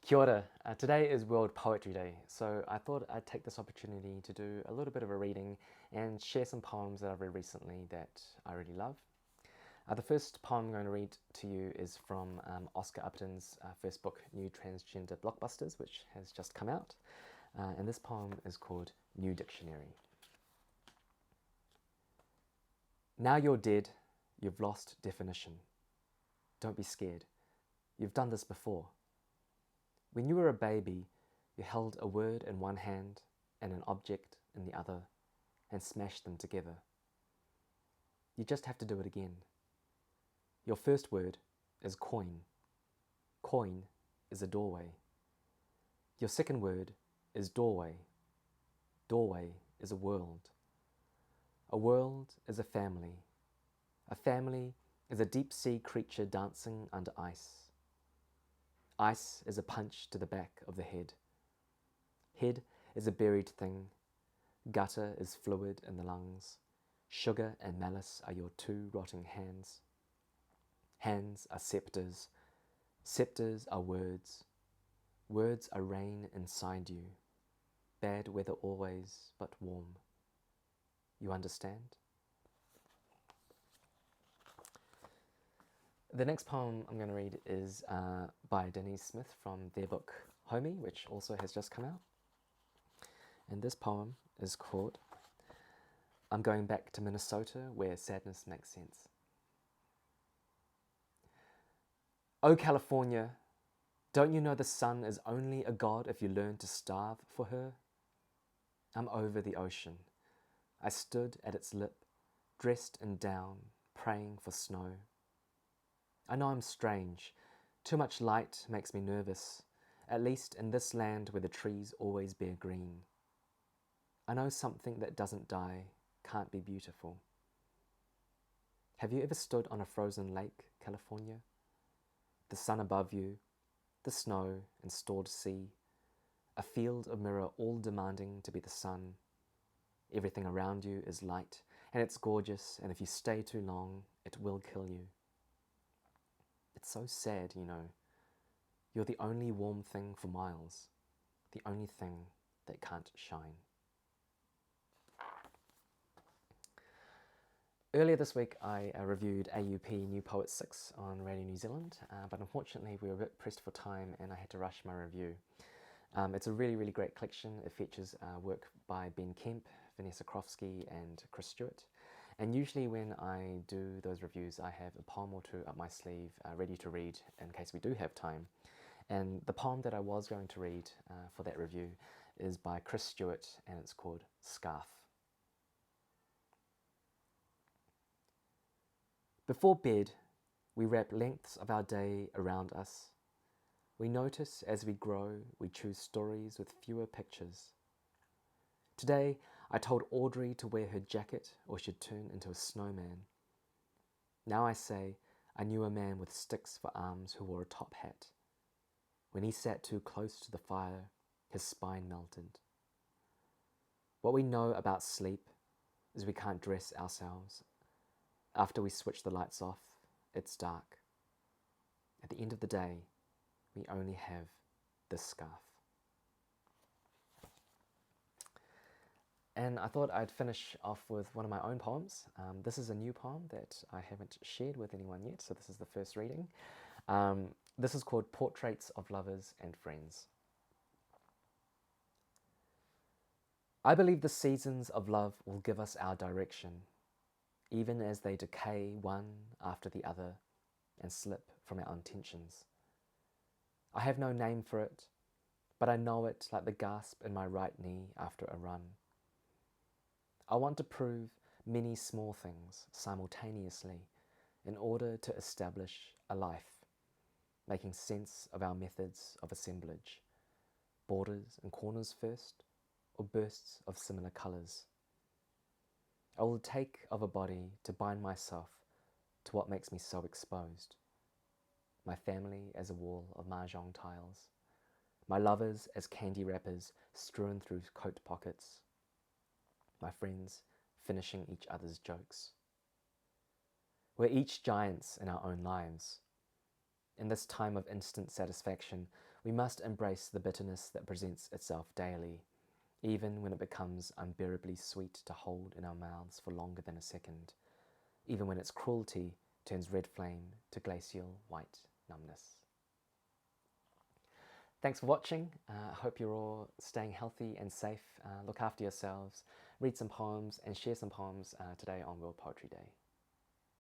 Kia ora. Today is World Poetry Day, so I thought I'd take this opportunity to do a little bit of a reading and share some poems that I've read recently that I really love. The first poem I'm going to read to you is from Oscar Upperton's first book, New Transgender Blockbusters, which has just come out. And this poem is called New Dictionary. Now you're dead, you've lost definition. Don't be scared. You've done this before. When you were a baby, you held a word in one hand and an object in the other and smashed them together. You just have to do it again. Your first word is coin. Coin is a doorway. Your second word is doorway. Doorway is a world. A world is a family. A family is a deep-sea creature dancing under ice. Ice is a punch to the back of the head. Head is a buried thing. Gutter is fluid in the lungs. Sugar and malice are your two rotting hands. Hands are scepters. Scepters are words. Words are rain inside you. Bad weather always, but warm. You understand? The next poem I'm going to read is by Danez from their book Homie, which also has just come out. And this poem is called I'm Going Back to Minnesota Where Sadness Makes Sense. Oh, California, don't you know the sun is only a god if you learn to starve for her? I'm over the ocean. I stood at its lip, dressed in down, praying for snow. I know I'm strange. Too much light makes me nervous, at least in this land where the trees always bear green. I know something that doesn't die can't be beautiful. Have you ever stood on a frozen lake, California? The sun above you, the snow and stored sea, a field of mirror all demanding to be the sun. Everything around you is light, and it's gorgeous, and if you stay too long, it will kill you. It's so sad, you know. You're the only warm thing for miles, the only thing that can't shine. Earlier this week, I reviewed AUP New Poets 6 on Radio New Zealand, but unfortunately we were a bit pressed for time and I had to rush my review. It's a really, really great collection. It features work by Ben Kemp, Vanessa Krofsky and Chris Stewart. And usually when I do those reviews, I have a poem or two up my sleeve ready to read in case we do have time. And the poem that I was going to read for that review is by Chris Stewart and it's called Scarf. Before bed, we wrap lengths of our day around us. We notice as we grow, we choose stories with fewer pictures. Today, I told Audrey to wear her jacket or she'd turn into a snowman. Now I say, I knew a man with sticks for arms who wore a top hat. When he sat too close to the fire, his spine melted. What we know about sleep is we can't dress ourselves. After we switch the lights off, it's dark. At the end of the day, we only have this scarf. And I thought I'd finish off with one of my own poems. This is a new poem that I haven't shared with anyone yet, so this is the first reading. This is called Portraits of Lovers and Friends. I believe the seasons of love will give us our direction, even as they decay one after the other and slip from our intentions. I have no name for it, but I know it like the gasp in my right knee after a run. I want to prove many small things simultaneously in order to establish a life, making sense of our methods of assemblage, borders and corners first, or bursts of similar colours. I will take of a body to bind myself to what makes me so exposed. My family as a wall of mahjong tiles. My lovers as candy wrappers strewn through coat pockets. My friends finishing each other's jokes. We're each giants in our own lives. In this time of instant satisfaction, We must embrace the bitterness that presents itself daily, even when it becomes unbearably sweet to hold in our mouths for longer than a second, even when its cruelty turns red flame to glacial white numbness. Thanks for watching. I hope you're all staying healthy and safe. Look after yourselves, read some poems, and share some poems today on World Poetry Day.